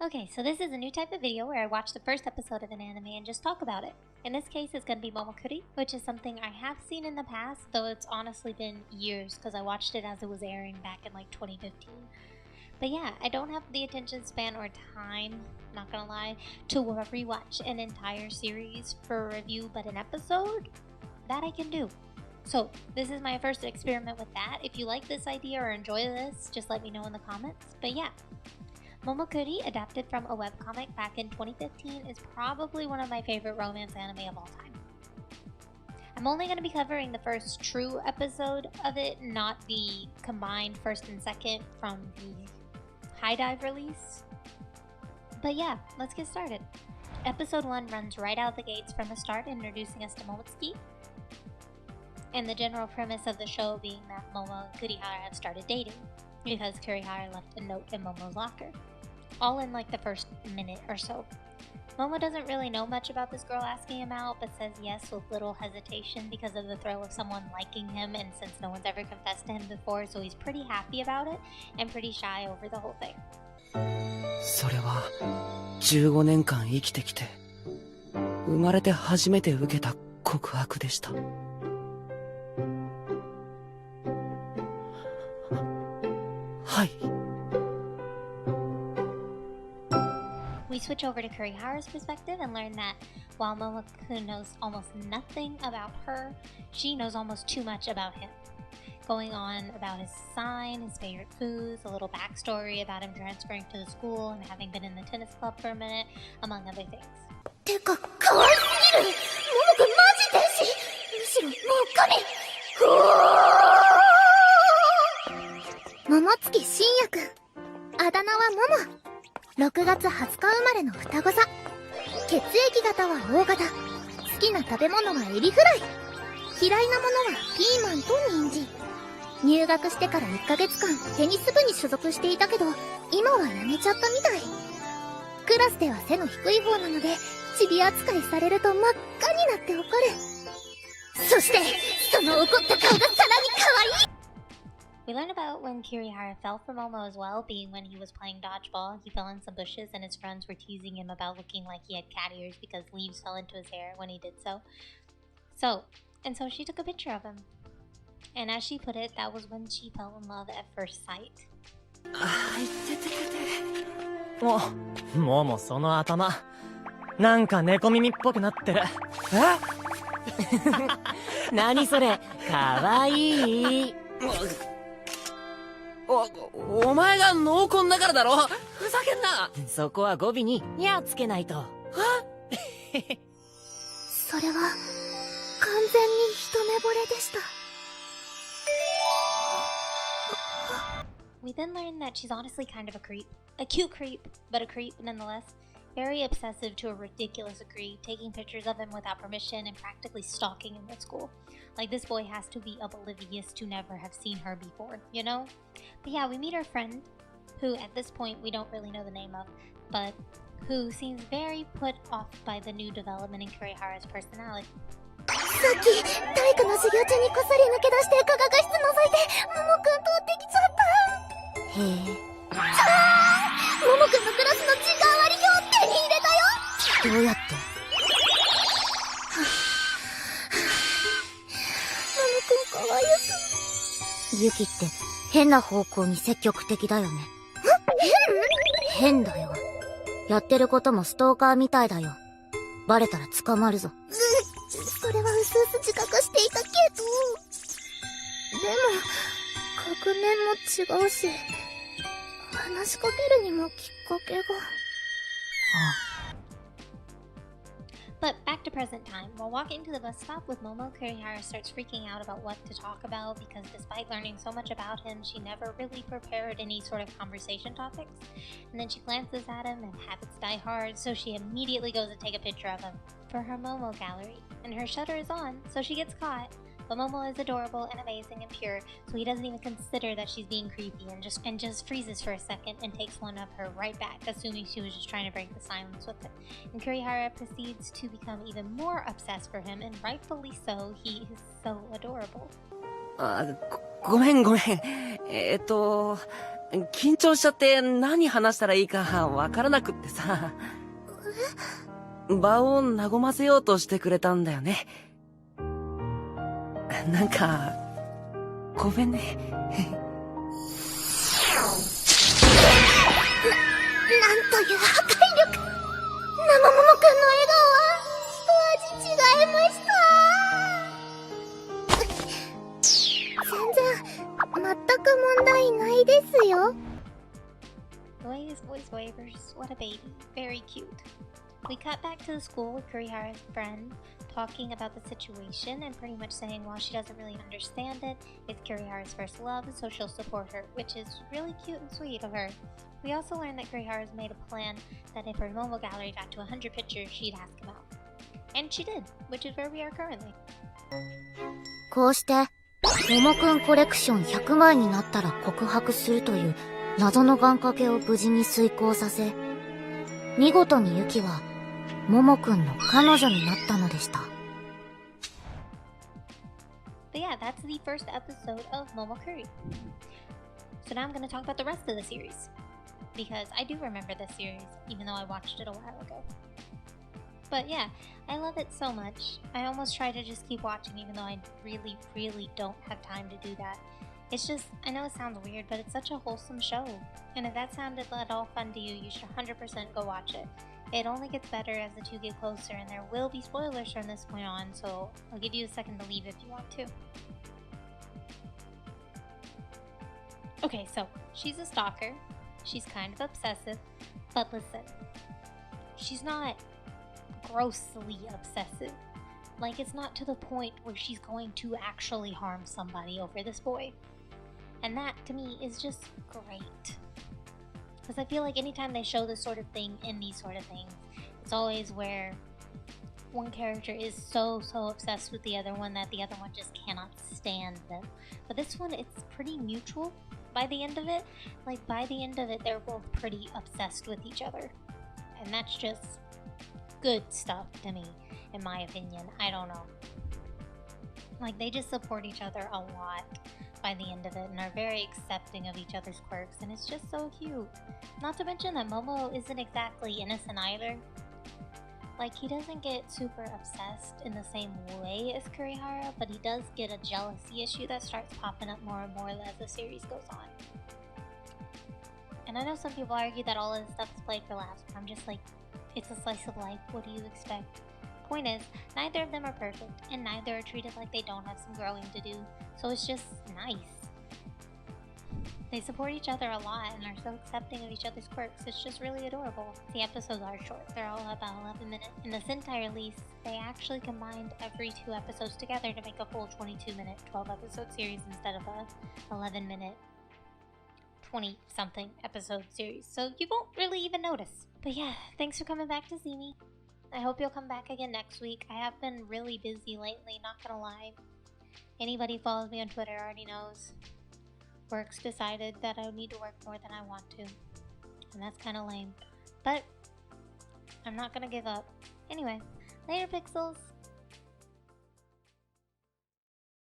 Okay, so this is a new type of video where I watch the first episode of an anime and just talk about it. In this case, it's going to be Momokuri, which is something I have seen in the past, though it's honestly been years because I watched it as it was airing back in like 2015. But yeah, I don't have the attention span or time, not gonna lie, to rewatch an entire series for a review, but an episode, that I can do. So this is my first experiment with that. If you like this idea or enjoy this, just let me know in the comments. But yeah. Momokuri, adapted from a webcomic back in 2015, is probably one of my favorite romance anime of all time. I'm only going to be covering the first true episode of it, not the combined first and second from the High Dive release. But yeah, let's get started. Episode 1 runs right out the gates from the start, introducing us to Momotsuki, and the general premise of the show being that Momo and Kurihara have started dating, because Kurihara left a note in Momo's locker. All in like the first minute or so. Momo doesn't really know much about this girl asking him out, but says yes with little hesitation because of the thrill of someone liking him, and since no one's ever confessed to him before, so he's pretty happy about it and pretty shy over the whole thing. それは15年間生きてきて生まれて初めて受けた告白でした。はい。We switch over to Kurihara's perspective and learn that while Momokuri knows almost nothing about her, she knows almost too much about him. Going on about his sign, his favorite foods, a little backstory about him transferring to the school and having been in the tennis club for a minute, among other things. てか、可愛すぎる。モモくんマジ天使。むしろもう神。桃月信也くん。あだ名はモモ。6月20日生まれの双子座。血液型は O 型。好きな食べ物はエビフライ。嫌いなものはピーマンと人参。入学してから1ヶ月間テニス部に所属していたけど、今はやめちゃったみたい。クラスでは背の低い方なので、チビ扱いされると真っ赤になって怒る。そして、その怒った顔がさらに可愛い。 We learn about when Kurihara fell for Momo as well, being when he was playing dodgeball. He fell in some bushes and his friends were teasing him about looking like he had cat ears because leaves fell into his hair when he did so. So she took a picture of him. And as she put it, that was when she fell in love at first sight. あいてててて。もその頭なんか猫耳っぽくなってる。え？何それ？かわいい。お前が濃紺だからだろ。ふざけんな。そこは語尾ににゃつけないと。それは完全に一目惚れでした。We then learn that she's honestly kind of a creep. A cute creep, but a creep nonetheless. Very obsessive to a ridiculous degree, taking pictures of him without permission and practically stalking him at school. Like, this boy has to be oblivious to never have seen her before, you know? But yeah, we meet her friend, who at this point we don't really know the name of, but who seems very put off by the new development in Kurihara's personality. さっき体育の授業中にこっそり抜け出して科学室覗いてモモくん通ってきちゃった。へえ。モモくんのクラスの時間割表手に入れたよ。どうやって？モモくんかわいそう。ユキって変な方向に積極的だよね。変だよ。やってることもストーカーみたいだよ。バレたら捕まるぞ。それはうすうす自覚していたけど。でも、学年も違うし、話しかけるにもきっかけが。But back to present time. While walking to the bus stop with Momo, Kurihara starts freaking out about what to talk about because despite learning so much about him, she never really prepared any sort of conversation topics. And then she glances at him and habits die hard, so she immediately goes to take a picture of him for her Momo gallery. And her shutter is on, so she gets caught. But Momo is adorable and amazing and pure, so he doesn't even consider that she's being creepy and just freezes for a second and takes one of her right back, assuming she was just trying to break the silence with it. And Kurihara proceeds to become even more obsessed for him, and rightfully so. He is so adorable. ごめん。緊張しちゃって何話したらいいかわからなくってさ。場を和ませようとしてくれたんだよね。なんか、ごめんね。なんという破壊力。生ももくんの笑顔は一味違いました。全然問題ないですよ。 The way his voice wavers, what a baby. Very cute. We cut back to the school with Kurihara's friend, talking about the situation and pretty much saying while she doesn't really understand it, it's Kurihara's first love, so she'll support her, which is really cute and sweet of her. We also learned that Kurihara's made a plan that if her Momo gallery got to 100 pictures, she'd ask him out. And she did, which is where we are currently. こうしてももくんコレクション100枚になったら告白するという謎の願掛けを無事に遂行させ、見事にユキはももくんの彼女になったのでした。 But yeah, that's the first episode of Momokuri. So now I'm going to talk about the rest of the series, because I do remember this series, even though I watched it a while ago. But yeah, I love it so much. I almost try to just keep watching, even though I really, really don't have time to do that. It's just, I know it sounds weird, but it's such a wholesome show. And if that sounded at all fun to you, you should 100% go watch it. It only gets better as the two get closer, and there will be spoilers from this point on, so I'll give you a second to leave if you want to. Okay, so she's a stalker. She's kind of obsessive, but listen, she's not grossly obsessive. Like, it's not to the point where she's going to actually harm somebody over this boy. And that, to me, is just great. Because I feel like anytime they show this sort of thing in these sort of things, it's always where one character is so obsessed with the other one that the other one just cannot stand them. But this one, it's pretty mutual by the end of it. Like, by the end of it, they're both pretty obsessed with each other. And that's just good stuff to me, in my opinion. I don't know. Like, they just support each other a lot by the end of it and are very accepting of each other's quirks, and it's just so cute. Not to mention that Momo isn't exactly innocent either. Like, he doesn't get super obsessed in the same way as Kurihara, but he does get a jealousy issue that starts popping up more and more as the series goes on. And I know some people argue that all of this stuff is played for laughs, but I'm just like, it's a slice of life, what do you expect? Point is, neither of them are perfect, and neither are treated like they don't have some growing to do, so it's just nice. They support each other a lot and are so accepting of each other's quirks. It's just really adorable. The episodes are short. They're all about 11 minutes. In this entire release, they actually combined every 2 episodes together to make a full 22-minute, 12-episode series instead of a 11-minute, 20-something episode series. So you won't really even notice. But yeah, thanks for coming back to see me. I hope you'll come back again next week. I have been really busy lately, not gonna lie. Anybody who follows me on Twitter already knows. Work's decided that I need to work more than I want to. And that's kinda lame. But I'm not gonna give up. Anyway, later pixels!